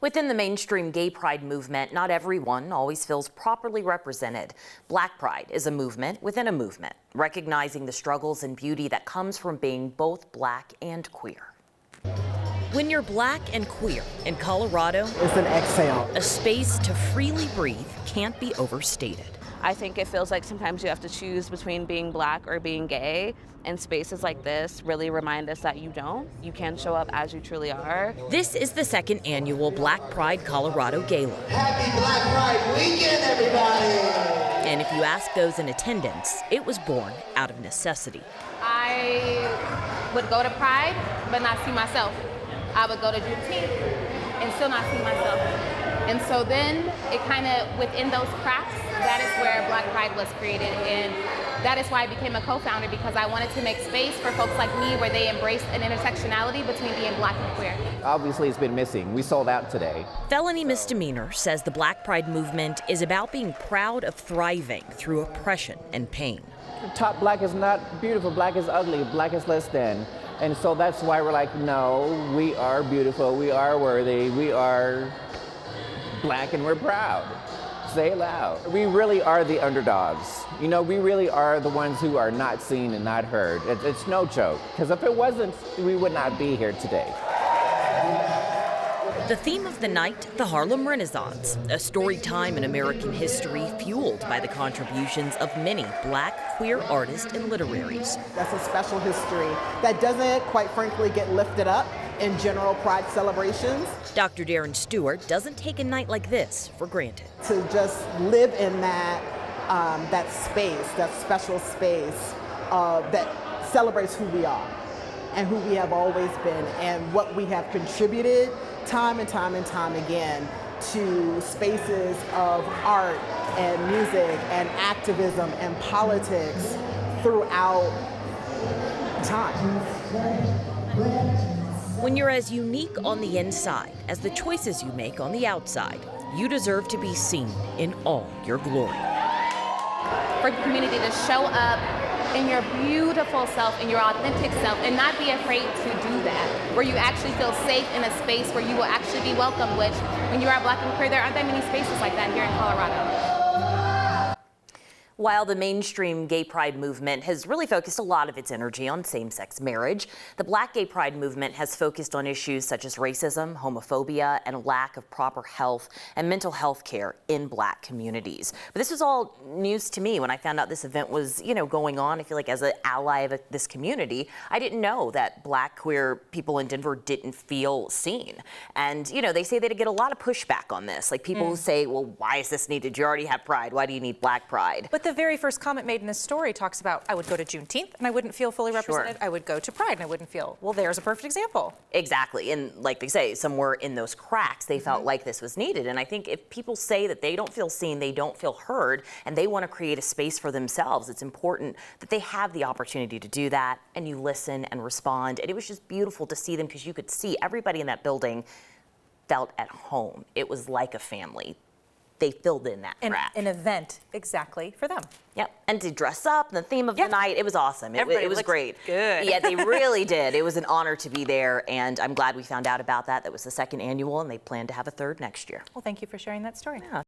Within the mainstream gay pride movement, not everyone always feels properly represented. Black Pride is a movement within a movement, recognizing the struggles and beauty that comes from being both black and queer. When you're black and queer in Colorado, it's an exhale. A space to freely breathe can't be overstated. I think it feels like sometimes you have to choose between being black or being gay, and spaces like this really remind us that you don't. You can show up as you truly are. This is the second annual Black Pride Colorado Gala. Happy Black Pride weekend, everybody! And if you ask those in attendance, it was born out of necessity. I would go to Pride, but not see myself. I would go to Juneteenth and still not see myself. And so then it kind of, within those cracks, that is where Black Pride was created. And that is why I became a co-founder, because I wanted to make space for folks like me where they embrace an intersectionality between being black and queer. Obviously, it's been missing. We sold out today. Felony Misdemeanor says the Black Pride movement is about being proud of thriving through oppression and pain. Top black is not beautiful. Black is ugly. Black is less than. And so that's why we're like, no, we are beautiful. We are worthy. We are black and we're proud. Say it loud. We really are the underdogs. You know, we really are the ones who are not seen and not heard. It's no joke, because if it wasn't, we would not be here today. The theme of the night, the Harlem Renaissance, a storied time in American history fueled by the contributions of many black, queer artists and literaries. That's a special history that doesn't, quite frankly, get lifted up in general pride celebrations. Dr. Darren Stewart doesn't take a night like this for granted. To just live in that, that space, that special space that celebrates who we are and who we have always been and what we have contributed time and time and time again to spaces of art and music and activism and politics throughout time. When you're as unique on the inside as the choices you make on the outside, you deserve to be seen in all your glory. For the community to show up in your beautiful self, in your authentic self, and not be afraid to do that, where you actually feel safe in a space where you will actually be welcome, which when you are black and queer, there aren't that many spaces like that here in Colorado. While the mainstream gay pride movement has really focused a lot of its energy on same-sex marriage, the Black gay pride movement has focused on issues such as racism, homophobia, and a lack of proper health and mental health care in black communities. But this was all news to me when I found out this event was, going on. I feel like as an ally of this community, I didn't know that black queer people in Denver didn't feel seen. And, they say they get a lot of pushback on this. Like people who say, well, why is this needed? You already have pride. Why do you need black pride? But the very first comment made in this story talks about, I would go to Juneteenth and I wouldn't feel fully represented. Sure. I would go to Pride and I wouldn't feel. Well, there's a perfect example. Exactly. And like they say, somewhere in those cracks, they felt like this was needed. And I think if people say that they don't feel seen, they don't feel heard, and they want to create a space for themselves, it's important that they have the opportunity to do that, and you listen and respond. And it was just beautiful to see them, because you could see everybody in that building felt at home. It was like a family. They filled in that crack. An event exactly for them. Yep, and to dress up, the theme of the night, it was awesome. It was great. Good. Yeah, they really did. It was an honor to be there, and I'm glad we found out about that. That was the second annual, and they plan to have a third next year. Well, thank you for sharing that story. Yeah.